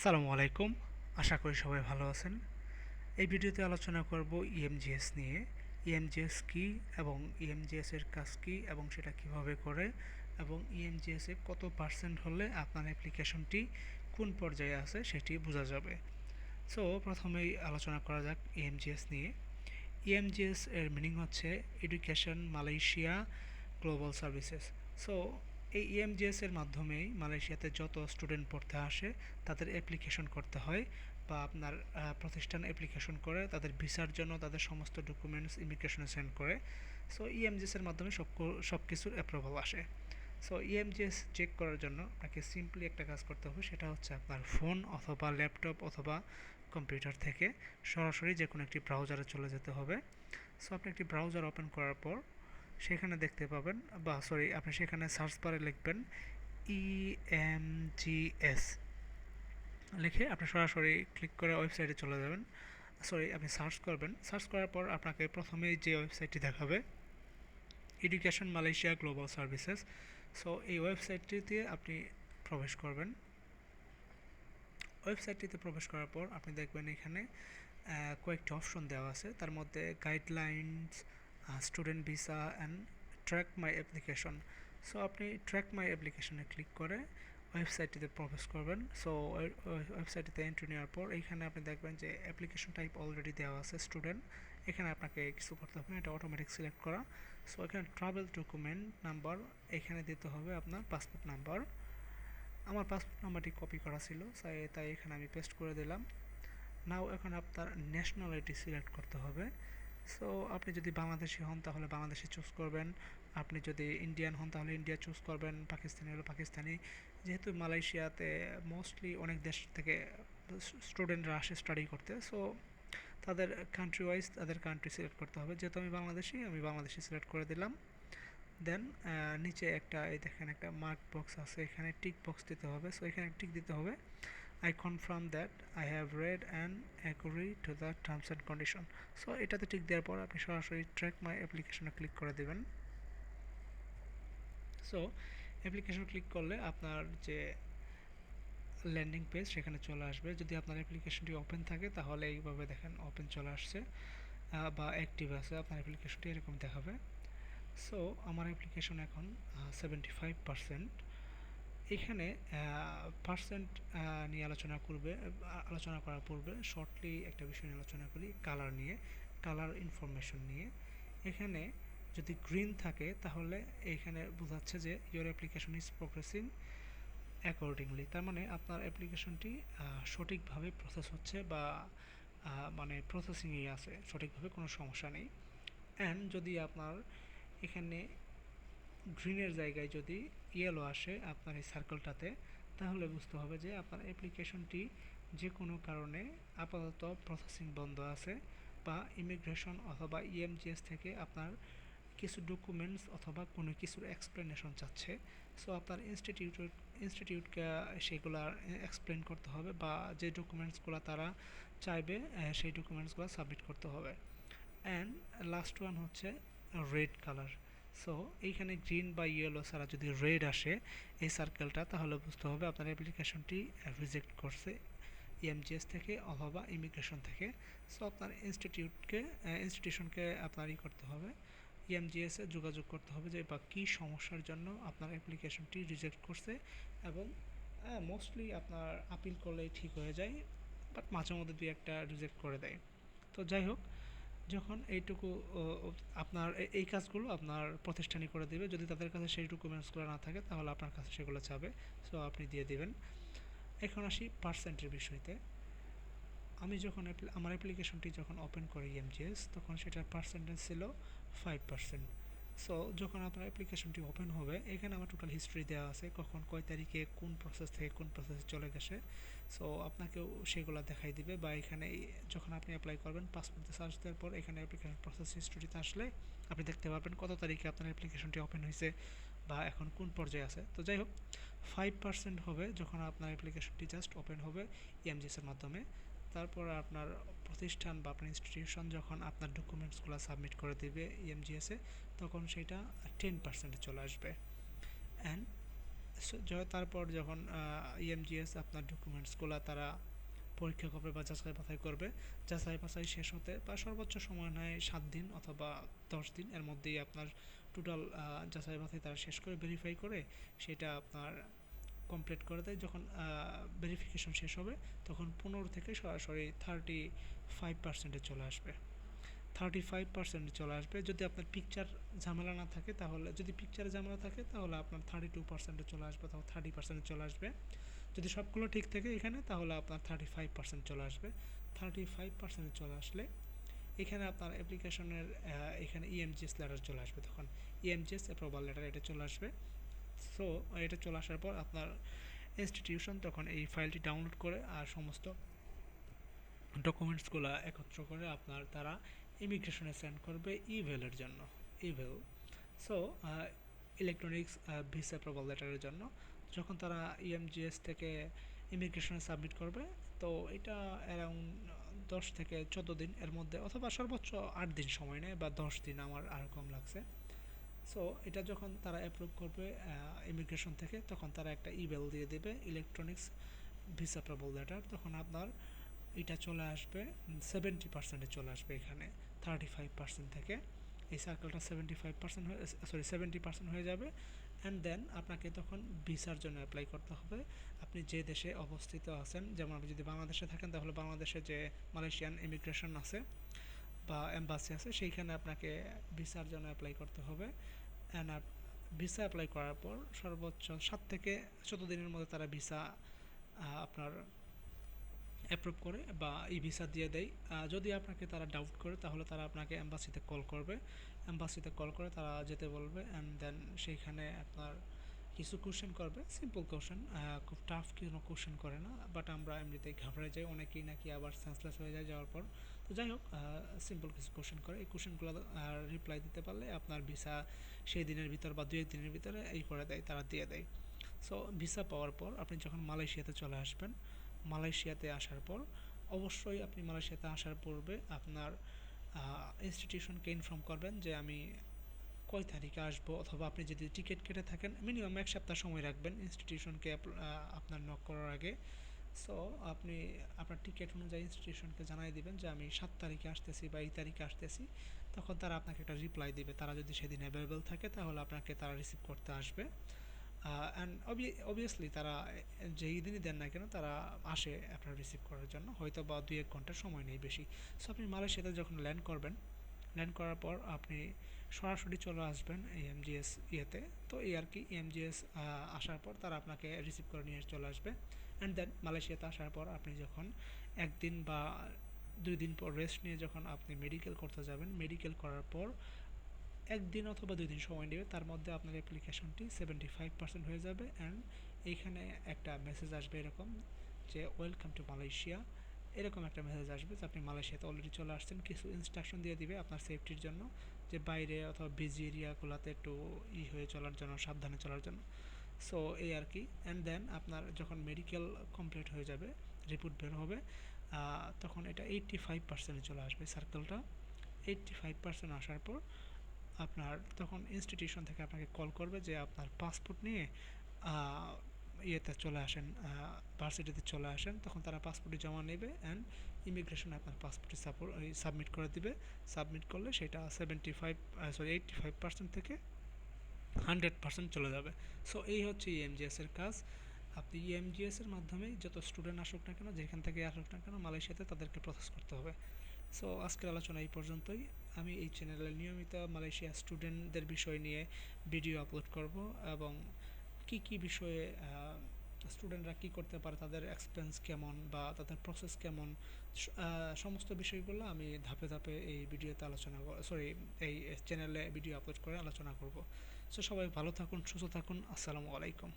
আসসালামু আলাইকুম। আশা করি সবাই ভালো আছেন। এই ভিডিওতে আলোচনা করব ইএমজিএস নিয়ে। ইএমজিএস কী এবং ইএমজিএস এর কাজ কী এবং সেটা কিভাবে করে এবং ইএমজিএস এ কত পার্সেন্ট হলে আপনার অ্যাপ্লিকেশনটি কোন পর্যায়ে আছে সেটি বোঝা যাবে। সো প্রথমেই আলোচনা করা যাক ইএমজিএস নিয়ে। ইএমজিএস এর মিনিং হচ্ছে education Malaysia global services. So এই ইএমজিএস এর মাধ্যমেই মালয়েশিয়াতে যত স্টুডেন্ট পড়তে আসে তাদের অ্যাপ্লিকেশন করতে হয় বা আপনার প্রতিষ্ঠান অ্যাপ্লিকেশন করে তাদের ভিসার জন্য তাদের সমস্ত ডকুমেন্টস ইমিগ্রেশনে সেন্ড করে। সো ইএমজিএস এর মাধ্যমে সব কিছুর অ্যাপ্রুভাল আসে। সো ইএমজিএস চেক করার জন্য আপনাকে সিম্পলি একটা কাজ করতে হবে, সেটা হচ্ছে আপনার ফোন অথবা ল্যাপটপ অথবা কম্পিউটার থেকে সরাসরি যে কোনো একটি ব্রাউজারে চলে যেতে হবে। সো আপনি একটি ব্রাউজার ওপেন করার পর সেখানে দেখতে পাবেন, বা সরি, আপনি সেখানে সার্চ বারে লিখবেন ইএমজিএস লিখে আপনি সরাসরি ক্লিক করে ওয়েবসাইটে চলে যাবেন। সরি, আপনি সার্চ করবেন। সার্চ করার পর আপনাকে প্রথমেই যে ওয়েবসাইটটি দেখাবে education Malaysia global services. So এই ওয়েবসাইটটিতে আপনি প্রবেশ করবেন। ওয়েবসাইটটিতে প্রবেশ করার পর আপনি দেখবেন এখানে কয়েকটি অপশন দেওয়া আছে, তার মধ্যে guidelines, student visa and track my application. So আপনি ট্র্যাক মাই অ্যাপ্লিকেশনে ক্লিক করে ওয়েবসাইটটিতে প্রবেশ করবেন। সো ওয়েবসাইটটিতে এন্ট্রি নেওয়ার পর এইখানে আপনি দেখবেন যে অ্যাপ্লিকেশন টাইপ অলরেডি দেওয়া আছে স্টুডেন্ট। এখানে আপনাকে কিছু করতে হবে না, এটা অটোমেটিক সিলেক্ট করা। সো এখানে ট্রাভেল ডকুমেন্ট নাম্বার এখানে দিতে হবে আপনার পাসপোর্ট নাম্বার। আমার পাসপোর্ট নাম্বারটি কপি করা ছিল, তাই এখানে আমি পেস্ট করে দিলাম। নাও এখন আপনার ন্যাশনালিটি সিলেক্ট করতে হবে। সো আপনি যদি বাংলাদেশি হন তাহলে বাংলাদেশি চুজ করবেন, আপনি যদি ইন্ডিয়ান হন তাহলে ইন্ডিয়া চুজ করবেন, পাকিস্তানি হলে পাকিস্তানি। যেহেতু মালয়েশিয়াতে মোস্টলি অনেক দেশ থেকে স্টুডেন্টরা আসে স্টাডি করতে, সো তাদের কান্ট্রি ওয়াইজ তাদের কান্ট্রি সিলেক্ট করতে হবে। যেহেতু আমি বাংলাদেশি সিলেক্ট করে দিলাম। দেন নিচে এই দেখেন একটা মার্ক বক্স আছে, এখানে টিক বক্স দিতে হবে। সো এখানে টিক দিতে হবে, I confirm that I have read and agree to the terms and condition. So এটাতে টিক দেওয়ার পর আপনি সরাসরি ট্র্যাক মাই অ্যাপ্লিকেশনে ক্লিক করে দেবেন। সো অ্যাপ্লিকেশন ক্লিক করলে আপনার যে ল্যান্ডিং পেজ সেখানে চলে আসবে। যদি আপনার অ্যাপ্লিকেশনটি ওপেন থাকে তাহলে এইভাবে দেখেন ওপেন চলে আসছে, বা অ্যাক্টিভ আছে আপনার অ্যাপ্লিকেশনটি এরকম দেখাবে। সো আমার অ্যাপ্লিকেশন এখন 75%। এখানে পার্সেন্ট নিয়ে আলোচনা করার পূর্বে শর্টলি একটা বিষয় নিয়ে আলোচনা করি, কালার নিয়ে, কালার ইনফরমেশন নিয়ে। এখানে যদি গ্রিন থাকে তাহলে এখানে বোঝাচ্ছে যে your application is progressing accordingly, তার মানে আপনার অ্যাপ্লিকেশনটি সঠিকভাবে প্রসেস হচ্ছে বা মানে প্রসেসিংয়ে আছে, সঠিকভাবে কোনো সমস্যা নেই। অ্যান্ড যদি আপনার এখানে গ্রিনের জায়গায় যদি ইয়েলো আসে আপনার এই সার্কেলটাতে, তাহলে বুঝতে হবে যে আপনার অ্যাপ্লিকেশনটি যে কোনো কারণে আপাতত প্রসেসিং বন্ধ আছে, বা ইমিগ্রেশন অথবা ইএমজিএস থেকে আপনার কিছু ডকুমেন্টস অথবা কোনো কিছুর এক্সপ্লেনেশন চাচ্ছে। সো আপনার ইনস্টিটিউটকে সেগুলো এক্সপ্লেন করতে হবে, বা যে ডকুমেন্টসগুলো তারা চাইবে সেই ডকুমেন্টসগুলো সাবমিট করতে হবে। অ্যান্ড লাস্ট ওয়ান হচ্ছে রেড কালার। সো এইখানে গ্রিন বা ইয়েলো ছাড়া যদি রেড আসে এই সার্কেলটা, তাহলে বুঝতে হবে আপনার অ্যাপ্লিকেশনটি রিজেক্ট করছে ইএমজিএস থেকে অথবা ইমিগ্রেশন থেকে। সো আপনার ইনস্টিটিউশনকে আপনার করতে হবে, ইএমজিএসে যোগাযোগ করতে হবে যে বা কী সমস্যার জন্য আপনার অ্যাপ্লিকেশনটি রিজেক্ট করছে। এবং মোস্টলি আপনার আপিল করলেই ঠিক হয়ে যায়, বাট মাঝে মধ্যে দুই একটা রিজেক্ট করে দেয়। তো যাই হোক, যখন এইটুকু আপনার এই কাজগুলো আপনার প্রতিষ্ঠানই করে দেবে। যদি তাদের কাছে সেই ডকুমেন্টসগুলো না থাকে তাহলে আপনার কাছে সেগুলো চাবে, সো আপনি দিয়ে দিবেন। এখন আসি পার্সেন্টের বিষয়তে। আমি যখন আমার অ্যাপ্লিকেশনটি যখন ওপেন করি ইএমজিএস, তখন সেটার পার্সেন্টেজ ছিল 5%। সো যখন আপনার অ্যাপ্লিকেশনটি ওপেন হবে এখানে আমার টোটাল হিস্ট্রি দেওয়া আছে, কখন কয় তারিখে কোন প্রসেস থেকে কোন প্রসেসে চলে গেছে। সো আপনাকেও সেগুলো দেখাই দিবে, বা এখানে যখন আপনি অ্যাপ্লাই করবেন পাসপোর্টে সার্চ দেওয়ার পর এখানে অ্যাপ্লিকেশন প্রসেস হিস্ট্রিতে আসলে আপনি দেখতে পারবেন কত তারিখে আপনার অ্যাপ্লিকেশনটি ওপেন হয়েছে বা এখন কোন পর্যায়ে আছে। তো যাই হোক, 5% হবে যখন আপনার অ্যাপ্লিকেশনটি জাস্ট ওপেন হবে ইএমজিএসের মাধ্যমে। তারপর আপনার প্রতিষ্ঠান বা আপনার ইনস্টিটিউশন যখন আপনার ডকুমেন্টসগুলো সাবমিট করে দেবে ইএমজিএসে, তখন সেটা 10%-এ চলে আসবে। অ্যান্ড তারপর যখন ইএমজিএস আপনার ডকুমেন্টসগুলো তারা পরীক্ষা করবে বা যাচাই বাছাই করবে, যাচাই বাছাই শেষ হতে বা সর্বোচ্চ সময় নেয় 7 দিন অথবা 10 দিন, এর মধ্যেই আপনার টোটাল যাচাই বাছাই তারা শেষ করে ভেরিফাই করে সেটা আপনার কমপ্লিট করে দেয়। যখন ভেরিফিকেশন শেষ হবে তখন 15 থেকে সরাসরি 35% চলে আসবে। 35% চলে আসবে যদি আপনার পিকচার ঝামেলা না থাকে, তাহলে যদি পিকচারে ঝামেলা থাকে তাহলে আপনার 32% চলে আসবে, তাহলে 30% চলে আসবে। যদি সবগুলো ঠিক থাকে এখানে তাহলে আপনার 35% চলে আসবে। 35% চলে আসলে এখানে আপনার অ্যাপ্লিকেশনের এখানে ইএমজিএস লেটার চলে আসবে, তখন ইএমজিএস অ্যাপ্রুভাল লেটার এটা চলে আসবে। সো এটা চলে আসার পর আপনার ইনস্টিটিউশন তখন এই ফাইলটি ডাউনলোড করে আর সমস্ত ডকুমেন্টসগুলো একত্র করে আপনার তারা ইমিগ্রেশনে সেন্ড করবে ইভেলের জন্য, ইভেল। সো ইলেকট্রনিক্স ভিসা অ্যাপ্রুভাল লেটারের জন্য যখন তারা ইএমজিএস থেকে ইমিগ্রেশনে সাবমিট করবে, তো এটা অ্যারাউন্ড 10 থেকে 14 দিন এর মধ্যে, অথবা সর্বোচ্চ 8 দিন সময় নেয় বা 10 দিন, আমার আর কম লাগছে। সো এটা যখন তারা অ্যাপ্রুভ করবে ইমিগ্রেশন থেকে, তখন তারা একটা ইমেল দিয়ে দেবে ইলেকট্রনিক্স ভিসা অ্যাপ্রুভাল লেটার, তখন আপনার এটা চলে আসবে 70%-এ চলে আসবে এখানে 35% থেকে। এই সার্কেলটা 75% হয়ে, সরি 70% হয়ে যাবে। অ্যান্ড দেন আপনাকে তখন ভিসার জন্য অ্যাপ্লাই করতে হবে। আপনি যে দেশে অবস্থিত আছেন, যেমন আপনি যদি বাংলাদেশে থাকেন তাহলে বাংলাদেশে যে মালয়েশিয়ান ইমিগ্রেশন আছে বা এম্বাসি আছে সেইখানে আপনাকে ভিসার জন্য অ্যাপ্লাই করতে হবে। অ্যান্ড ভিসা অ্যাপ্লাই করার পর সর্বোচ্চ 7 থেকে 14 দিনের মধ্যে তারা ভিসা আপনার অ্যাপ্রুভ করে বা ই ভিসা দিয়ে দেয়। যদি আপনাকে তারা ডাউট করে তাহলে তারা আপনাকে এম্বাসিতে কল করবে, এম্বাসিতে কল করে তারা যেতে বলবে। অ্যান্ড দেন সেইখানে আপনার কিছু কোশ্চেন করবে, সিম্পল কোশ্চেন, খুব টাফ কোনো কোশ্চেন করে না, বাট আমরা এমনিতেই ঘাবড়ে যাই, অনেকেই নাকি আবার সেন্সলেস হয়ে যায় যাওয়ার পর। তো যাই হোক, সিম্পল কিছু কোশ্চেন করে, এই কোশ্চেনগুলো রিপ্লাই দিতে পারলে আপনার ভিসা সেই দিনের ভিতর বা 2-1 দিনের ভিতরে এই করে দেয়, তারা দিয়ে দেয়। সো ভিসা পাওয়ার পর আপনি যখন মালয়েশিয়াতে চলে আসবেন, মালয়েশিয়াতে আসার পর অবশ্যই আপনি মালয়েশিয়াতে আসার পূর্বে আপনার ইনস্টিটিউশনকে ইনফর্ম করবেন যে আমি কয় তারিখে আসবো, অথবা আপনি যদি টিকিট কেটে থাকেন মিনিমাম 1 সপ্তাহ সময় রাখবেন ইনস্টিটিউশনকে আপনার নক করার আগে। সো আপনি আপনার টিকিট অনুযায়ী ইনস্টিটিউশনকে জানাই দিবেন যে আমি 7 তারিখে আসতেছি বা এই তারিখে আসতেছি, তখন তারা আপনাকে একটা রিপ্লাই দিবে। তারা যদি সেদিন অ্যাভেলেবেল থাকে তাহলে আপনাকে তারা রিসিভ করতে আসবে। অ্যান্ড অবভিয়াসলি তারা যেই দিনই দেন না কেন তারা আসে আপনার রিসিভ করার জন্য, হয়তো বা 2-1 ঘন্টার সময় নেই বেশি। সো আপনি মালয়েশিয়াতে যখন ল্যান্ড করবেন, ল্যান্ড করার পর আপনি সরাসরি চলে আসবেন এমজিএস ইয়েতে। তো এই আর কি, এমজিএস আসার পর তারা আপনাকে রিসিভ করে নিয়ে চলে আসবে। অ্যান্ড দেন মালয়েশিয়াতে আসার পর আপনি যখন 1 দিন বা 2 দিন পর রেস্ট নিয়ে যখন আপনি মেডিকেল করতে যাবেন, মেডিকেল করার পর 1 দিন অথবা 2 দিন সময় নেবে, তার মধ্যে আপনার অ্যাপ্লিকেশনটি 75% হয়ে যাবে। অ্যান্ড এইখানে একটা মেসেজ আসবে এরকম যে ওয়েলকাম টু মালয়েশিয়া, এরকম একটা মেসেজ আসবে যে আপনি মালয়েশিয়াতে অলরেডি চলে আসছেন। কিছু ইনস্ট্রাকশন দিয়ে দিবে আপনার সেফটির জন্য, যে বাইরে অথবা বিজি এরিয়াগুলোতে একটু হয়ে চলার জন্য, সাবধানে চলার জন্য। সো এই আর কি। অ্যান্ড দেন আপনার যখন মেডিকেল কমপ্লিট হয়ে যাবে, রিপোর্ট বের হবে, তখন এটা 85%-এ চলে আসবে সার্কেলটা। 85% আসার পর আপনার তখন ইনস্টিটিউশন থেকে আপনাকে কল করবে যে আপনার পাসপোর্ট নিয়ে ইয়েতে চলে আসেন, ভার্সিটিতে চলে আসেন। তখন তারা পাসপোর্টটি জমা নেবে অ্যান্ড ইমিগ্রেশনে আপনার পাসপোর্টটি সাবমিট করে দিবে। সাবমিট করলে সেটা 85% থেকে 100% চলে যাবে। সো এই হচ্ছে ইএমজিএস এর কাজ। আপনি ইএমজিএস এর মাধ্যমে যত স্টুডেন্ট আসুক না কেন, যেখান থেকে আসুক না কেন, মালয়েশিয়াতে তাদেরকে প্রসেস করতে হবে। সো আজকের আলোচনা এই পর্যন্তই। আমি এই চ্যানেলে নিয়মিত মালয়েশিয়া স্টুডেন্টদের বিষয় নিয়ে ভিডিও আপলোড করব, এবং কি কি বিষয়ে স্টুডেন্টরা কি করতে পারে, তাদের এক্সপেরিয়েন্স কেমন বা তাদের প্রসেস কেমন, সমস্ত বিষয়গুলো আমি ধাপে ধাপে এই ভিডিওতে আলোচনা, সরি, এই চ্যানেলে ভিডিও আপলোড করে আলোচনা করব। সো সবাই ভালো থাকুন, সুস্থ থাকুন, আসসালামু আলাইকুম।